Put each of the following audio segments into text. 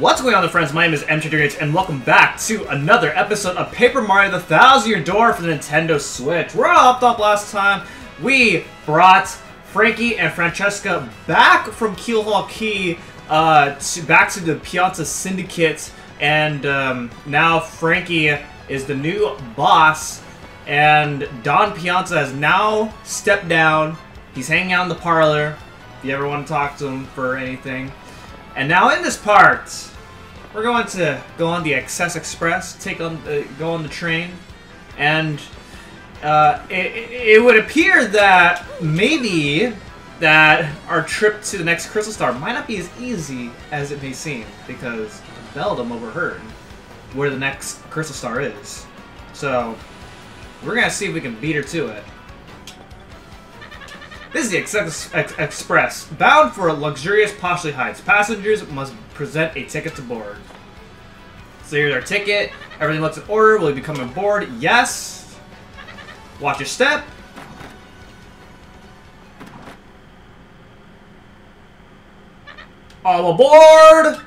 What's going on, friends? My name is M238, and welcome back to another episode of Paper Mario: The Thousand-Year Door for the Nintendo Switch. We're all up last time. We brought Frankie and Francesca back from Keelhaul Key, back to the Piazza Syndicate, and now Frankie is the new boss, and Don Piazza has now stepped down. He's hanging out in the parlor, if you ever want to talk to him for anything. And now in this part, we're going to go on the Excess Express, go on the train, and it would appear that maybe that our trip to the next Crystal Star might not be as easy as it may seem, because Beldum overheard where the next Crystal Star is. So we're gonna see if we can beat her to it. This is the Excess Express, bound for luxurious Poshley Heights. Passengers must present a ticket to board. So here's our ticket. Everything looks in order. Will you be coming aboard? Yes. Watch your step. All aboard!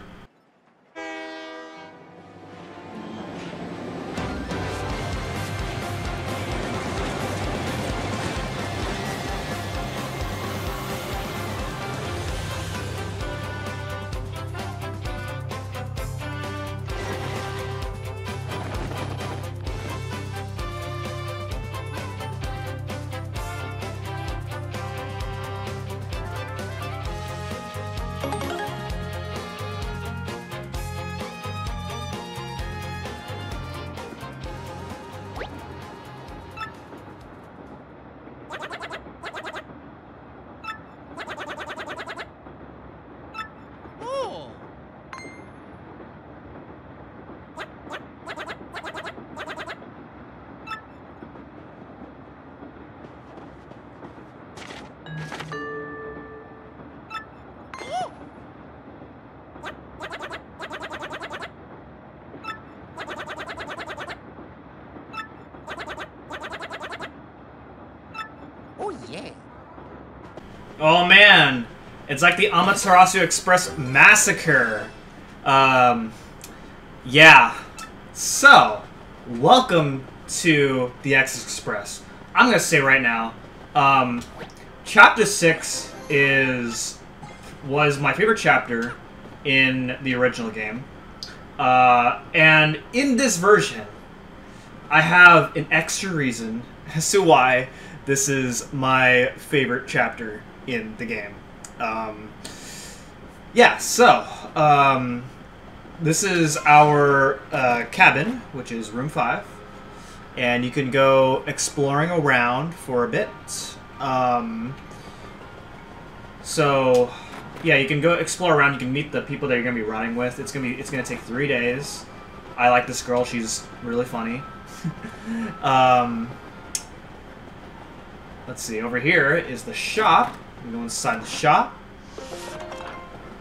Oh man, it's like the Amaterasu Express Massacre. Yeah. So, welcome to the Excess Express. I'm gonna say right now, Chapter 6 was my favorite chapter in the original game. And in this version, I have an extra reason as to why this is my favorite chapter in the game. Yeah, so, this is our cabin, which is room 5. And you can go exploring around for a bit. So, yeah, you can go explore around. You can meet the people that you're gonna be riding with. It's gonna take 3 days. I like this girl. She's really funny. Let's see. Over here is the shop. We go inside the shop.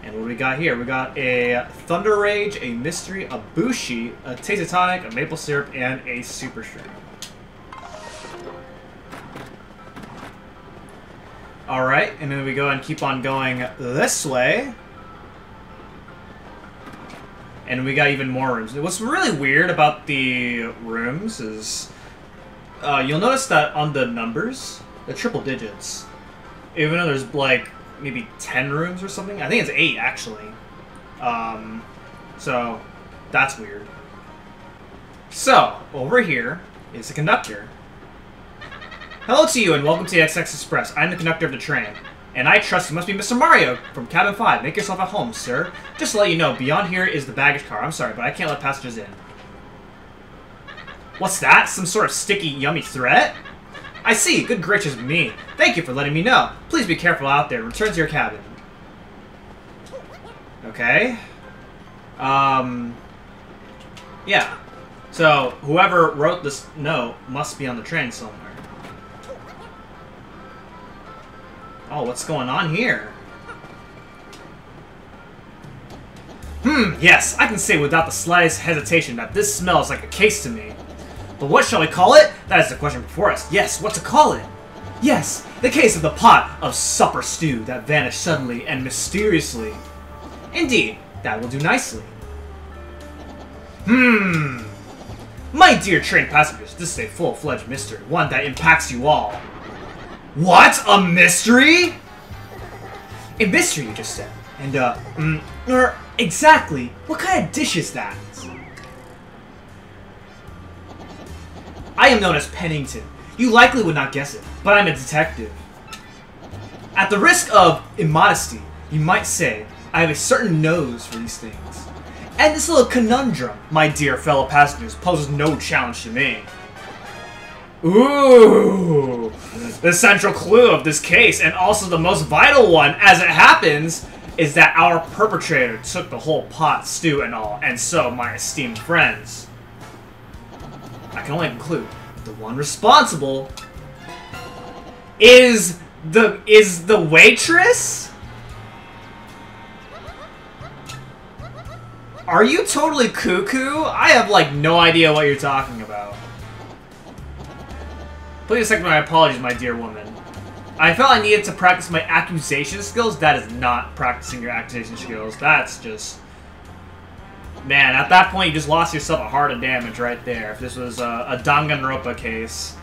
And what do we got here? We got a Thunder Rage, a Mystery, a Bushi, a Tasty Tonic, a Maple Syrup, and a Super Stream. Alright, and then we go and keep on going this way. And we got even more rooms. What's really weird about the rooms is you'll notice that on the numbers, the triple digits, even though there's like maybe 10 rooms or something, I think it's 8 actually. So that's weird. So over here is the conductor. Hello to you and welcome to the XX Express. I'm the conductor of the train, and I trust you must be Mr. Mario from Cabin 5. Make yourself at home, sir. Just to let you know, beyond here is the baggage car. I'm sorry, but I can't let passengers in. What's that? Some sort of sticky, yummy threat? I see. Good gracious me. Thank you for letting me know. Please be careful out there. Return to your cabin. Okay. Yeah. So, whoever wrote this note must be on the train somewhere. Oh, what's going on here? Yes, I can say without the slightest hesitation that this smells like a case to me. But what shall we call it? That is the question before us. Yes, what to call it? Yes, the case of the pot of supper stew that vanished suddenly and mysteriously. Indeed, that will do nicely. My dear train passengers, this is a full-fledged mystery, one that impacts you all. What? A mystery? A mystery, you just said. And, exactly, what kind of dish is that? I am known as Pennington. You likely would not guess it, but I'm a detective. At the risk of immodesty, you might say I have a certain nose for these things. And this little conundrum, my dear fellow passengers, poses no challenge to me. Ooh! The central clue of this case, and also the most vital one, as it happens, is that our perpetrator took the whole pot, stew, and all, and so, my esteemed friends, I can only conclude the one responsible is the waitress? Are you totally cuckoo? I have, like, no idea what you're talking about. Please accept my apologies, my dear woman. I felt I needed to practice my accusation skills. That is not practicing your accusation skills. That's just... Man, at that point, you just lost yourself a heart of damage right there. If this was a Danganronpa case.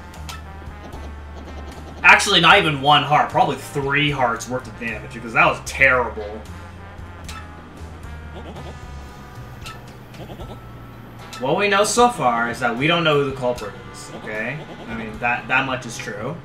Actually, not even one heart. Probably 3 hearts worth of damage, because that was terrible. What we know so far is that we don't know who the culprit is, okay? I mean, that much is true.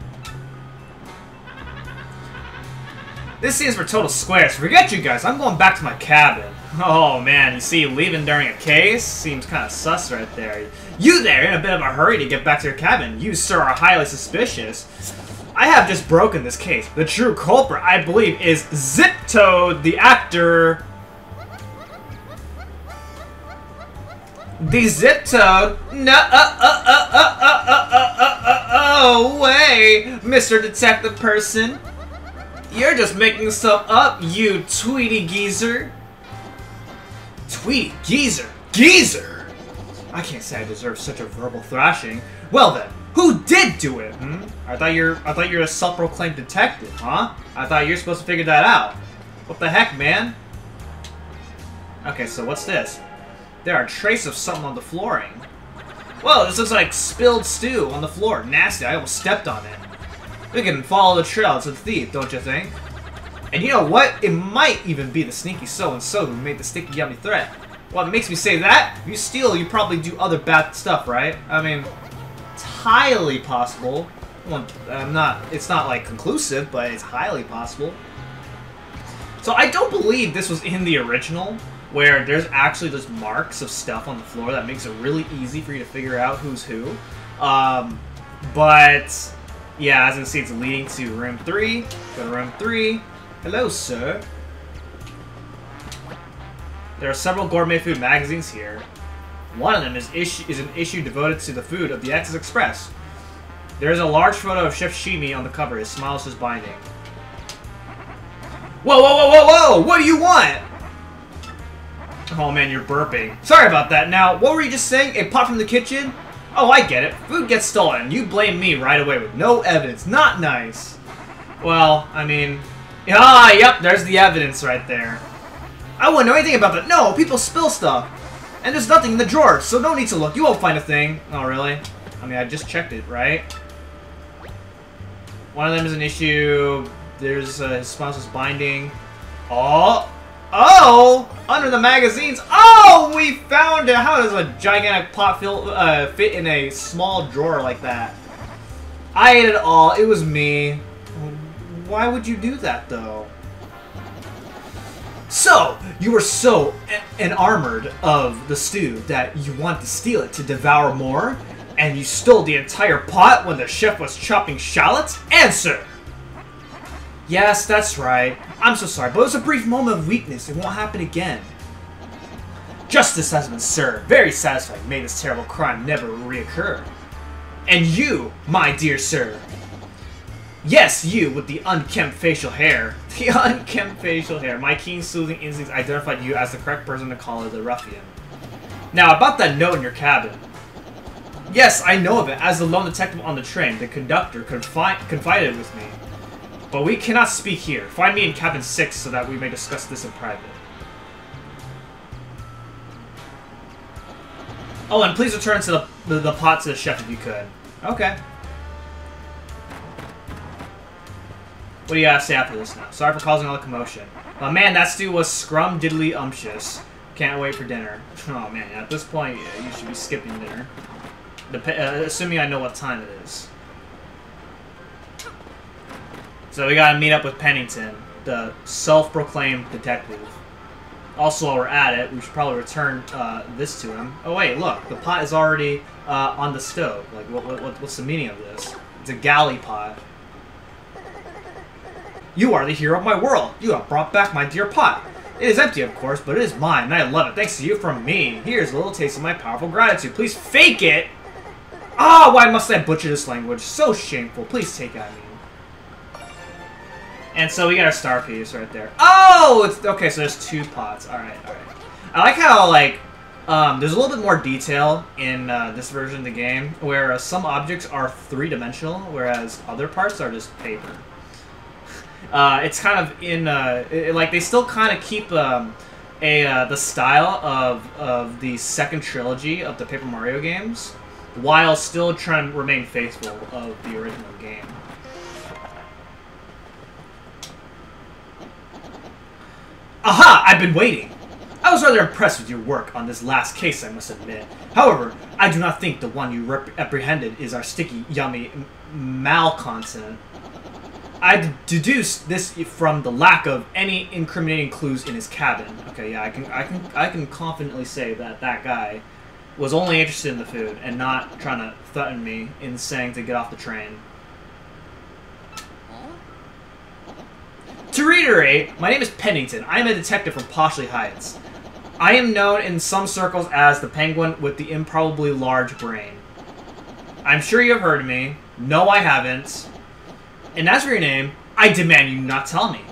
This seems for total squares. Forget you guys, I'm going back to my cabin. Oh man, you see, leaving during a case seems kind of sus right there. You there, in a bit of a hurry to get back to your cabin. You, sir, are highly suspicious. I have just broken this case. The true culprit, I believe, is Zip-Toad, the actor. The Zip-Toad? No way, Mr. Detective Person. You're just making stuff up, you Tweety Geezer. Tweety Geezer? Geezer? I can't say I deserve such a verbal thrashing. Well then, who did do it? I thought you're a self-proclaimed detective, huh? I thought you're supposed to figure that out. What the heck, man? Okay, so what's this? There are traces of something on the flooring. Whoa, this looks like spilled stew on the floor. Nasty, I almost stepped on it. We can follow the trail to the thief, don't you think? And you know what? It might even be the sneaky so-and-so who made the sticky yummy threat. What makes me say that? If you steal, you probably do other bad stuff, right? I mean, it's highly possible. Well, it's not like conclusive, but it's highly possible. So I don't believe this was in the original, where there's actually just marks of stuff on the floor that makes it really easy for you to figure out who's who. But yeah, as you can see, it's leading to room 3. Go to room 3. Hello, sir. There are several gourmet food magazines here. One of them is an issue devoted to the food of the Exodus Express. There is a large photo of Chef Shimi on the cover. His smile is just binding. Whoa, whoa, whoa, whoa, whoa! What do you want? Oh man, you're burping. Sorry about that. Now, what were you just saying? A pot from the kitchen? Oh, I get it. Food gets stolen. You blame me right away with no evidence. Not nice. Well, I mean... Ah, yep, there's the evidence right there. I wouldn't know anything about that. No, people spill stuff. And there's nothing in the drawer, so no need to look. You won't find a thing. Oh, really? I mean, I just checked it, right? One of them is an issue. There's his spouse's binding. Oh! Oh! Under the magazines. Oh! We found it! How does a gigantic pot fit in a small drawer like that? I ate it all. It was me. Why would you do that, though? So, you were so enamored of the stew that you want to steal it to devour more? And you stole the entire pot when the chef was chopping shallots? Answer! Yes, that's right. I'm so sorry, but it was a brief moment of weakness. It won't happen again. Justice has been served. Very satisfied. May this terrible crime never reoccur. And you, my dear sir. Yes, you with the unkempt facial hair. The unkempt facial hair. My keen soothing instincts identified you as the correct person to call her the ruffian. Now, about that note in your cabin. Yes, I know of it. As the lone detective on the train, the conductor confided with me. But we cannot speak here. Find me in cabin 6 so that we may discuss this in private. Oh, and please return to the pot to the chef if you could. Okay. What do you gotta say after this now? Sorry for causing all the commotion. But man, that stew was scrum-diddly-umptious. Can't wait for dinner. Oh man, at this point, yeah, you should be skipping dinner. Assuming I know what time it is. So we gotta meet up with Pennington, the self-proclaimed detective. Also, while we're at it, we should probably return this to him. Oh wait, look, the pot is already on the stove. Like, what's the meaning of this? It's a galley pot. You are the hero of my world. You have brought back my dear pot. It is empty, of course, but it is mine, and I love it. Thanks to you from me. Here's a little taste of my powerful gratitude. Please fake it. Ah, why must I butcher this language? So shameful. Please take it, I mean. And so we got our star piece right there. Oh, it's okay. So there's 2 pots. All right, all right. I like how like there's a little bit more detail in this version of the game, where some objects are 3-dimensional, whereas other parts are just paper. It's kind of in like they still kind of keep the style of the second trilogy of the Paper Mario games, while still trying to remain faithful of the original game. Aha! I've been waiting! I was rather impressed with your work on this last case, I must admit. However, I do not think the one you apprehended is our sticky, yummy malcontent. I deduced this from the lack of any incriminating clues in his cabin. Okay, yeah, I can confidently say that that guy was only interested in the food and not trying to threaten me in saying to get off the train. To reiterate, my name is Pennington. I am a detective from Poshley Heights. I am known in some circles as the penguin with the improbably large brain. I'm sure you have heard of me. No, I haven't. And as for your name, I demand you not tell me.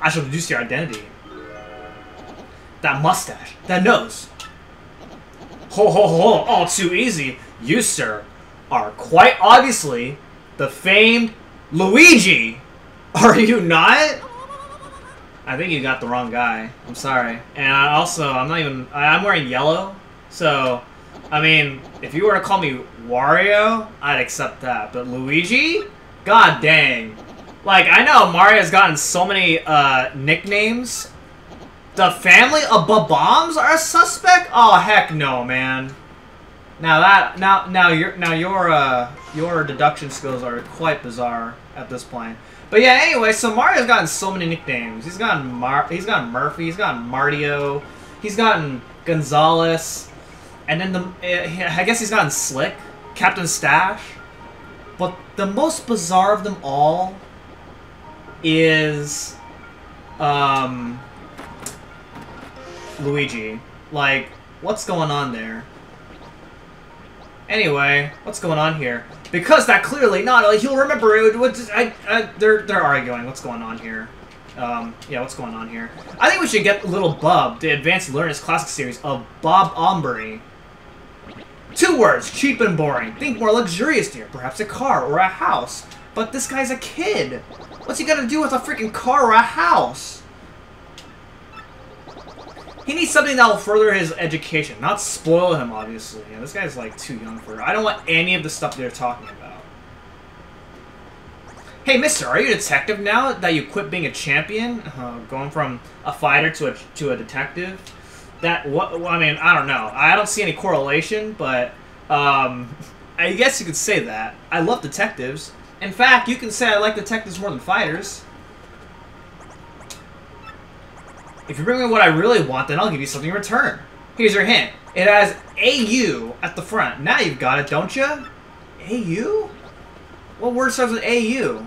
I shall deduce your identity. That mustache, that nose. Ho ho ho, all too easy. You, sir, are quite obviously the famed Luigi. Are you not? I think you got the wrong guy. I'm sorry. And also, I'm wearing yellow. So, I mean, if you were to call me Wario, I'd accept that. But Luigi? God dang. Like, I know Mario's gotten so many nicknames. The family of Bob-Bombs are a suspect? Oh, heck no, man. Now your deduction skills are quite bizarre at this point. But yeah, anyway, so Mario's gotten so many nicknames. He's gotten Murphy, he's gotten Mardio, he's gotten Gonzalez, and then I guess he's gotten Slick, Captain Stash. But the most bizarre of them all is Luigi. Like, what's going on there? Anyway, what's going on here? Because that clearly, he'll remember it. They're arguing. What's going on here? Yeah, what's going on here? I think we should get little Bub to advance and learn his classic series of Bob Ombury. 2 words, cheap and boring. Think more luxurious here. Perhaps a car or a house. But this guy's a kid. What's he gonna do with a freaking car or a house? He needs something that will further his education, not spoil him, obviously. Yeah, this guy's, like, too young for it. I don't want any of the stuff they're talking about. Hey, mister, are you a detective now that you quit being a champion? Going from a fighter to a detective? I mean, I don't know. I don't see any correlation, but, I guess you could say that. I love detectives. In fact, you can say I like detectives more than fighters. If you bring me what I really want, then I'll give you something in return. Here's your hint. It has AU at the front. Now you've got it, don't you? AU? What word starts with AU?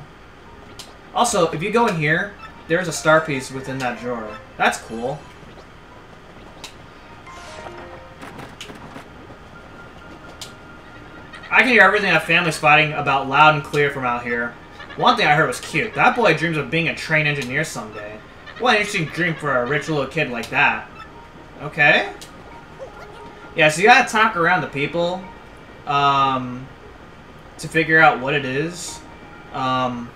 Also, if you go in here, there's a star piece within that drawer. That's cool. I can hear everything that family's fighting about loud and clear from out here. One thing I heard was cute. That boy dreams of being a train engineer someday. What an interesting dream for a rich little kid like that. Okay. Yeah, so you gotta talk around the people to figure out what it is. I'm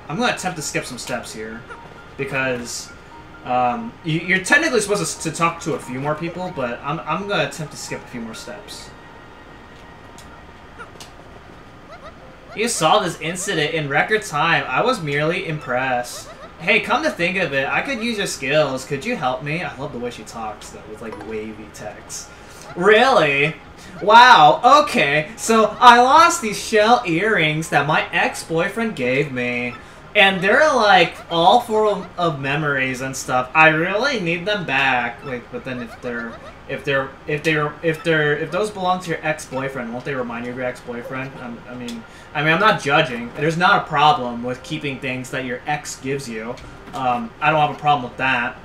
gonna attempt to skip some steps here because you're technically supposed to talk to a few more people, but I'm gonna attempt to skip a few more steps. You solved this incident in record time. I was merely impressed. Hey, come to think of it, I could use your skills. Could you help me? I love the way she talks, though, with, like, wavy text. Really? Wow, okay. So, I lost these shell earrings that my ex-boyfriend gave me. And they're, like, all full of memories and stuff. I really need them back. Wait, but then if those belong to your ex-boyfriend, won't they remind you of your ex-boyfriend? I mean, I'm not judging. There's not a problem with keeping things that your ex gives you. I don't have a problem with that.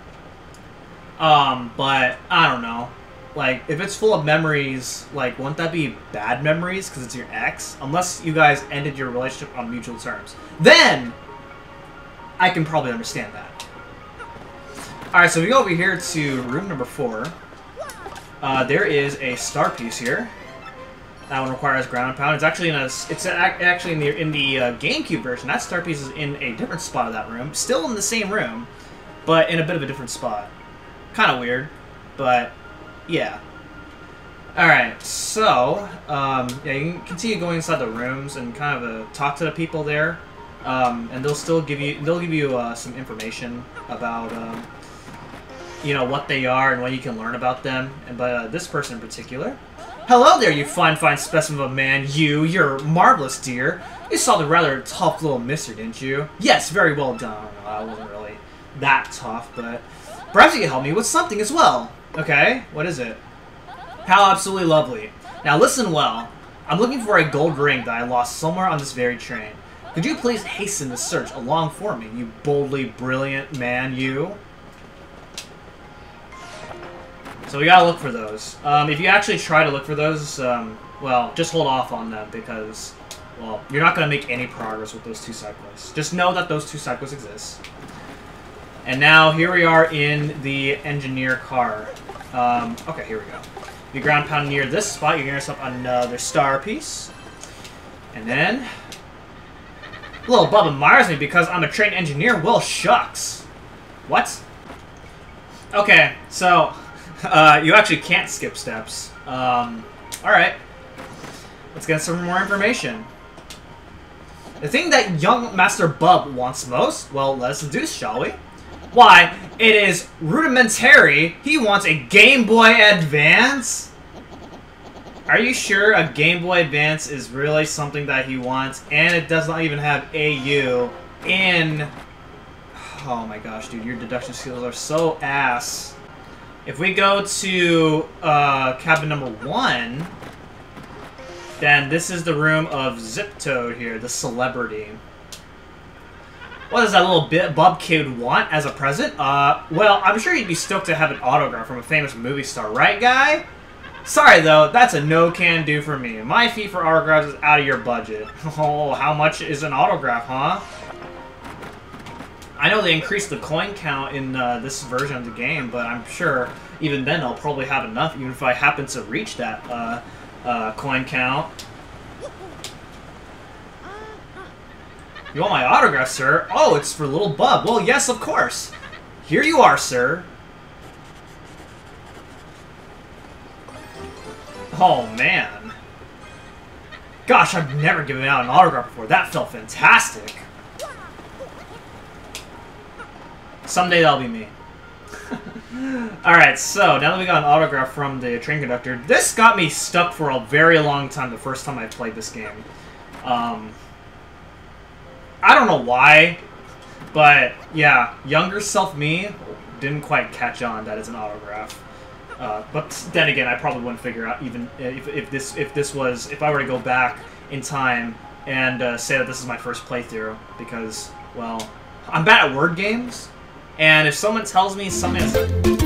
But I don't know. Like, if it's full of memories, like, wouldn't that be bad memories because it's your ex? Unless you guys ended your relationship on mutual terms. Then I can probably understand that. Alright, so we go over here to room number 4. There is a star piece here. That one requires ground and pound. It's actually in the GameCube version. That star piece is in a different spot of that room. Still in the same room, but in a bit of a different spot. Kind of weird, but yeah. Alright, so yeah, you can continue going inside the rooms and kind of talk to the people there. And they'll give you some information about you know, what they are and what you can learn about them. And this person in particular. Hello there, you fine specimen of a man. You're marvelous, dear. You saw the rather tough little mister, didn't you? Yes, very well done. I wasn't really that tough, but perhaps you can help me with something as well. Okay, what is it? How absolutely lovely. Now listen well. I'm looking for a gold ring that I lost somewhere on this very train. Could you please hasten the search along for me, you boldly brilliant man, you? So we gotta look for those. If you actually try to look for those, well, just hold off on them because, well, you're not gonna make any progress with those two side quests. Just know that those two side quests exist. And now, here we are in the engineer car. Okay, here we go. You ground pound near this spot, you're gonna get yourself another star piece. And then, little Bub admires me because I'm a trained engineer. Well, shucks. What? Okay, so you actually can't skip steps. Alright. Let's get some more information. The thing that young Master Bub wants most? Well, let us deduce, shall we? Why, it is rudimentary. He wants a Game Boy Advance? Are you sure a Game Boy Advance is really something that he wants? And it does not even have AU in... Oh my gosh, dude, your deduction skills are so ass. If we go to cabin number 1, then this is the room of Zip Toad here, the celebrity. What does that little Bub kid want as a present? Well, I'm sure he'd be stoked to have an autograph from a famous movie star, right, guy? Sorry, though, that's a no-can-do for me. My fee for autographs is out of your budget. Oh, how much is an autograph, huh? I know they increased the coin count in this version of the game, but I'm sure even then I'll probably have enough, even if I happen to reach that coin count. You want my autograph, sir? Oh, it's for little Bub. Well, yes, of course. Here you are, sir. Oh, man. Gosh, I've never given out an autograph before. That felt fantastic. Someday that'll be me. Alright, so now that we got an autograph from the train conductor, this got me stuck for a very long time the first time I played this game. I don't know why, but yeah, younger self me didn't quite catch on that it's an autograph. But then again, I probably wouldn't figure out even if I were to go back in time and say that this is my first playthrough because, well, I'm bad at word games, and if someone tells me something is